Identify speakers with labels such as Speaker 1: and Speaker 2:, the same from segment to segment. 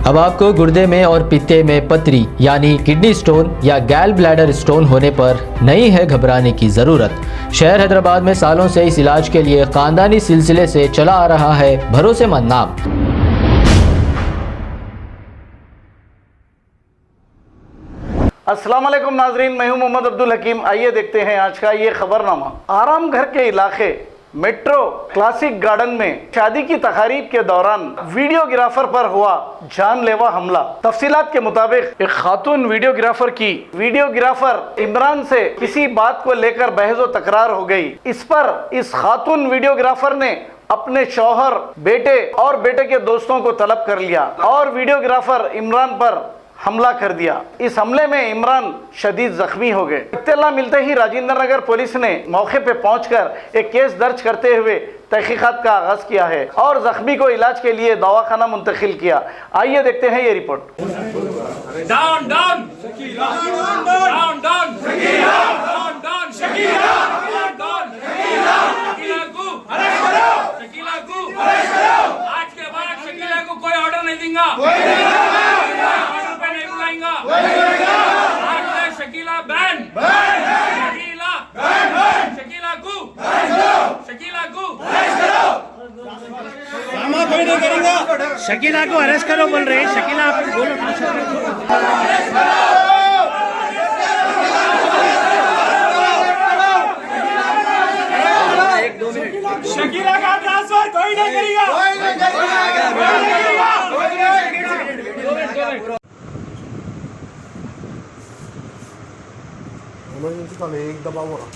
Speaker 1: अब आपको गुर्दे में और पित्ते में पथरी यानी किडनी स्टोन या गैल ब्लैडर स्टोन होने पर नहीं है घबराने की ज़रूरत। शहर हैदराबाद में सालों से इस इलाज के लिए खानदानी सिलसिले से चला आ रहा है भरोसेमंद नाम।
Speaker 2: अस्सलाम वालेकुम नाजरीन, मैं हूं मोहम्मद अब्दुल हकीम। आइए देखते हैं आज का ये खबरनामा। आराम घर के इलाके मेट्रो क्लासिक गार्डन में शादी की तकारीब के दौरान वीडियोग्राफर पर हुआ जानलेवा हमला। तफसीलात के मुताबिक एक खातून वीडियोग्राफर की वीडियोग्राफर इमरान से किसी बात को लेकर बहस व तकरार हो गई। इस पर इस खातून वीडियोग्राफर ने अपने शौहर, बेटे और बेटे के दोस्तों को तलब कर लिया और वीडियोग्राफर इमरान पर हमला कर दिया। इस हमले में इमरान शदीद जख्मी हो गए। इत्तला मिलते ही राजेंद्र नगर पुलिस ने मौके पे पहुंचकर एक केस दर्ज करते हुए तहकीकात का आगाज किया है और जख्मी को इलाज के लिए दवाखाना मुंतकिल किया। आइए देखते हैं ये report.
Speaker 3: Down down Shakeela, down down Shakeela, down down Shakeela, down Shakeela, Shakeela को अरेस्ट करो, शकीला को अरेस्ट करो। आज के बाद शकीला को कोई ऑर्डर नहीं दूंगा, आज से शकीला बैन, शकीला शकीला को शकीला को
Speaker 4: कोई नहीं करेगा। शकीला को अरेस्ट करो बोल रहे हैं। शकीला आप बोलो। शकीला का ट्रांसफर कोई नहीं करेगा।
Speaker 5: इमरजेंसी कॉल एक दबाव हो रहा।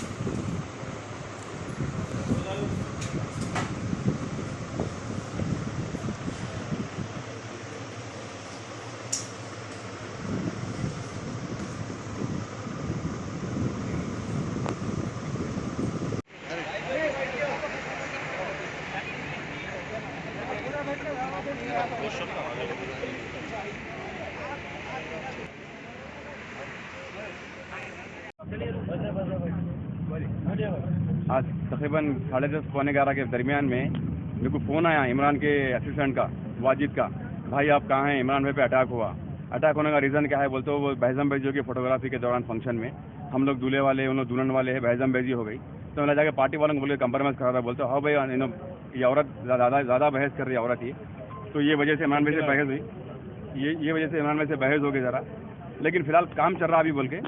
Speaker 6: आज तकरीबन 10:30 पौने 11 के दरमियान में मेरे को फ़ोन आया इमरान के असिस्टेंट का, वाजिद का। भाई आप कहाँ हैं? इमरान भाई पे अटैक हुआ। अटैक होने का रीज़न क्या है बोलते हो, वो बहज़म बेजी की फ़ोटोग्राफी के दौरान फंक्शन में हम लोग दूल्हे वाले, उन लोग दुल्हन वाले हैं, बहज़म बेजी हो गई। तो मैंने जाकर पार्टी वालों को बोल के कंप्रोमाइज़ करा था। बोलते हाँ भाई ये औरत ज़्यादा बहस कर रही है औरत ये, तो ये वजह से इमरान भाई से बहस हुई। ये वजह से इमरान भाई से बहस हो गई ज़रा, लेकिन फ़िलहाल काम चल रहा अभी बोल के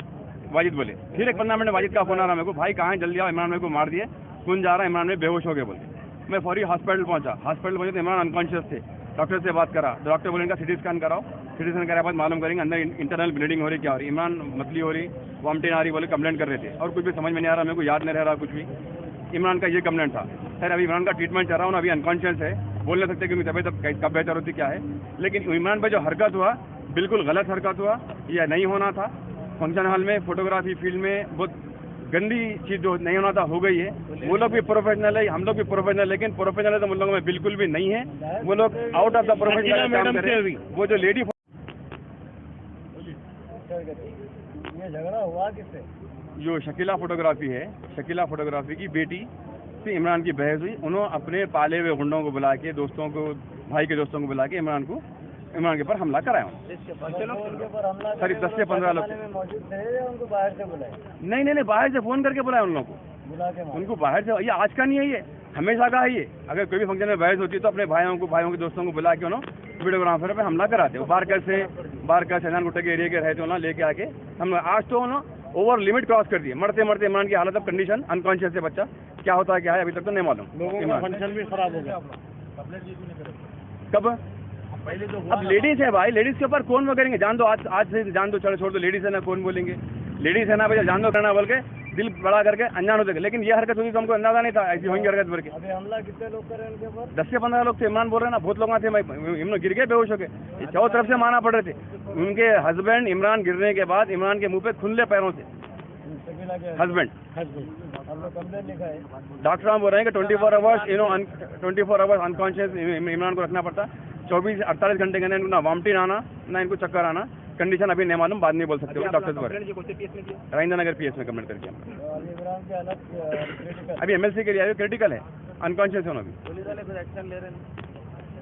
Speaker 6: वाजिद बोले। फिर एक 15 मिनट वाजिद का फोन आ रहा मेरे को, भाई कहाँ जल्दी आओ, इमरान भाई को मार दिए, कौन जा रहा है? इमरान भाई बेहोश हो गए बोलते। मैं फौरी हॉस्पिटल पहुंचा तो इमरान अनकॉन्शियस थे। डॉक्टर से बात करा तो डॉक्टर बोले इनका सिटी स्कैन कराओ। सिटी स्कैन कराने के बाद मालूम करेंगे अंदर इंटरनल ब्लीडिंग हो रही, क्या हो रही। इमरान मतली हो रही, वॉमिटिंग आ रही बोले कंप्लेंट कर रहे थे और कुछ भी समझ में नहीं आ रहा, मेरे को याद नहीं रह रहा कुछ भी। इमरान का ये कंप्लेंट था। खैर अभी इमरान का ट्रीटमेंट चल रहा हूँ, अभी अनकॉन्शियस है, बोल नहीं सकते क्योंकि तबीयत कब बेहतर होती क्या है। लेकिन इमरान पर जो हरकत हुआ बिल्कुल गलत हरकत हुआ, यह नहीं होना था। फंक्शन हॉल में, फोटोग्राफी फील्ड में बहुत गंदी चीज़ जो नहीं होना था हो गई है। वो लोग भी प्रोफेशनल है, हम लोग भी प्रोफेशनल, लेकिन प्रोफेशनलिज्म उन लोगों में बिल्कुल भी नहीं है। वो लोग आउट ऑफ द प्रोफेशनल काम कर रहे हैं। वो जो लेडी,
Speaker 5: ये झगड़ा हुआ किससे?
Speaker 6: जो शकीला फोटोग्राफी है, शकीला फोटोग्राफी की बेटी से इमरान की बहस हुई। उन्होंने अपने पाले हुए गुंडों को बुला के, दोस्तों को, भाई के दोस्तों को बुला के इमरान के ऊपर हमला कराया। करीब 10 से 15 लोग
Speaker 5: उनको बाहर से बुलाए?
Speaker 6: नहीं, बाहर से फ़ोन करके बुलाया उन लोगों को,
Speaker 5: बुला के
Speaker 6: उनको बाहर से। ये आज का नहीं है, ये हमेशा का है। ये अगर कोई भी फंक्शन में बहस होती है तो अपने भाइयों के दोस्तों को बुला के उन्होंने वीडियोग्राफर पे हमला कराते हो। बारकर शहजान गुट्टे के एरिया के रहते उन्होंने लेके आके हम आज तो उन्होंने ओवर लिमिट क्रॉस कर दिए। मरते इमरान की हालत, अब कंडीशन अनकॉन्शियस है बच्चा, क्या होता है क्या है अभी तक तो नहीं मालूम।
Speaker 5: लोगों का फंक्शन भी खराब हो गया।
Speaker 6: कब? अब लेडीज है भाई, लेडीज के ऊपर कौन वो करेंगे? जान दो, आज से जान दो, छोड़ दो। लेडीज है ना, कौन बोलेंगे? लेडीज है ना भैया, जान दो करना बोल के दिल बड़ा करके अनजान हो जाएगा। लेकिन ये हरकत हुई तो हमको अंदाजा नहीं था ऐसी होंगी हरकत करके।
Speaker 5: अभी हमला कितने लोग कर रहे हैं उनके ऊपर?
Speaker 6: 10 से 15 लोग थे। इमरान बोल रहे हैं ना, बहुत लोग थे, इमरान गिर गए, बेहोश हो गए, चारों तरफ से मारना पड़ रहे थे। उनके हस्बैंड इमरान गिरने के बाद इमरान के मुंह पे खुले पैरों से हस्बैंड
Speaker 5: कंप्लेंट लिखा है।
Speaker 6: डॉक्टर साहब बोल रहे हैं कि 24 आवर्स अनकॉन्शियस इमरान को रखना पड़ता। 24-48 घंटे के अंदर इनको ना वॉमिटिंग आना, ना इनको चक्कर आना। कंडीशन अभी नहीं मालूम, बाद में बोल सकते हो डॉक्टर से। राजेंद्र नगर पीएस में कंप्लेंट करके अभी एमएलसी के लिए क्रिटिकल है, अनकॉन्शियस होना। अभी
Speaker 5: पुलिस वाले कुछ एक्शन ले रहे हैं?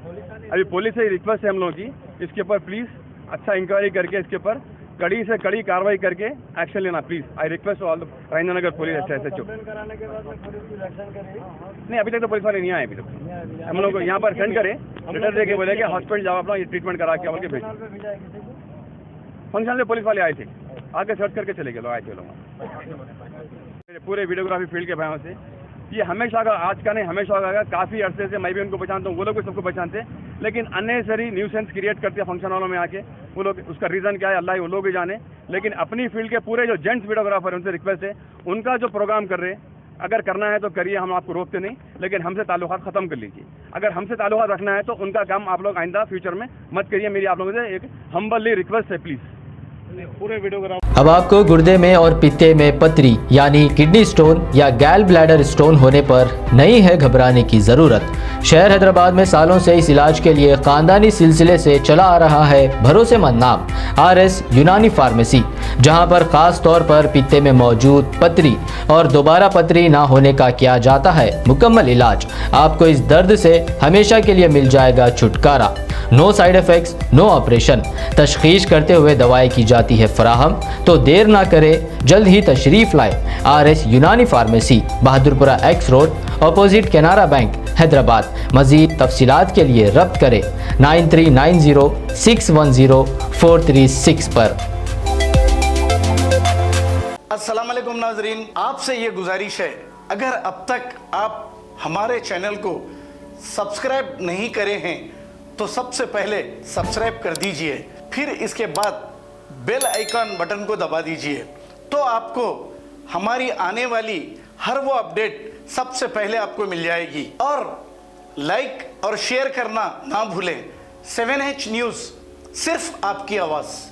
Speaker 6: अभी पुलिस से रिक्वेस्ट है हम लोगों की, इसके ऊपर प्लीज़ अच्छा इंक्वायरी करके इसके ऊपर कड़ी से कड़ी कार्रवाई करके एक्शन लेना please. I request all Rajendra Nagar police SHO।
Speaker 5: Complain कराने के बाद में पुलिस कुछ एक्शन करेगी?
Speaker 6: नहीं, अभी तक तो पुलिस वाले नहीं आए। अभी तक हम लोग को यहाँ पर सेंड करें, लेटर दे के बोले कि हॉस्पिटल जाओ अपना ये ट्रीटमेंट करा के बोल के भेज।
Speaker 5: पे भेजा है किसी को?
Speaker 6: फंक्शन में पुलिस वाले आए थे, आके सर्च करके चले गए लोग, आए थे लोग पूरे वीडियोग्राफी फील्ड के भाइयों से। ये हमेशा का, आज का नहीं हमेशा का, काफ़ी अरसे से मैं भी उनको पहचानता हूँ, वो लोग भी सबको पहचानते हैं, लेकिन अननेसेसरी न्यूसेंस क्रिएट करते हैं फंक्शन वालों में आके। वो लोग, उसका रीज़न क्या है अल्लाह ही वो लोग ही जाने, लेकिन अपनी फील्ड के पूरे जो जेंट्स वीडियोग्राफर उनसे रिक्वेस्ट है, उनका जो प्रोग्राम कर रहे हैं अगर करना है तो करिए, हम आपको रोकते नहीं, लेकिन हमसे ताल्लुकात ख़त्म कर लीजिए। अगर हमसे ताल्लुकात रखना है तो उनका काम आप लोग आइंदा फ्यूचर में मत करिए। मेरी आप लोगों से एक हम्बली रिक्वेस्ट है प्लीज़।
Speaker 5: पूरे वीडियोग्राफ
Speaker 1: अब आपको गुर्दे में और पित्ते में पथरी यानी किडनी स्टोन या गैल ब्लैडर स्टोन होने पर नहीं है घबराने की ज़रूरत। शहर हैदराबाद में सालों से इस इलाज के लिए ख़ानदानी सिलसिले से चला आ रहा है भरोसेमंद नाम RS यूनानी फार्मेसी, जहां पर ख़ास तौर पर पित्ते में मौजूद पथरी और दोबारा पथरी ना होने का किया जाता है मुकम्मल इलाज। आपको इस दर्द से हमेशा के लिए मिल जाएगा छुटकारा। No side effects, no operation. तशखीस करते हुए दवाएं की जाती है फराहम, तो देर ना करें, जल्द ही तशरीफ़ लाए RS यूनानी pharmacy, Bahadurpura X road, opposite Canara bank, Hyderabad. मज़ीद तफसीलात के लिए रब्त करें 9390610436 पर।
Speaker 2: अस्सलाम वालेकुम नाजरीन, आपसे ये गुजारिश है, अगर अब तक आप हमारे चैनल को सब्सक्राइब नहीं करे हैं तो सबसे पहले सब्सक्राइब कर दीजिए, फिर इसके बाद बेल आइकन बटन को दबा दीजिए, तो आपको हमारी आने वाली हर वो अपडेट सबसे पहले आपको मिल जाएगी। और लाइक और शेयर करना ना भूलें। 7H न्यूज़, सिर्फ आपकी आवाज़।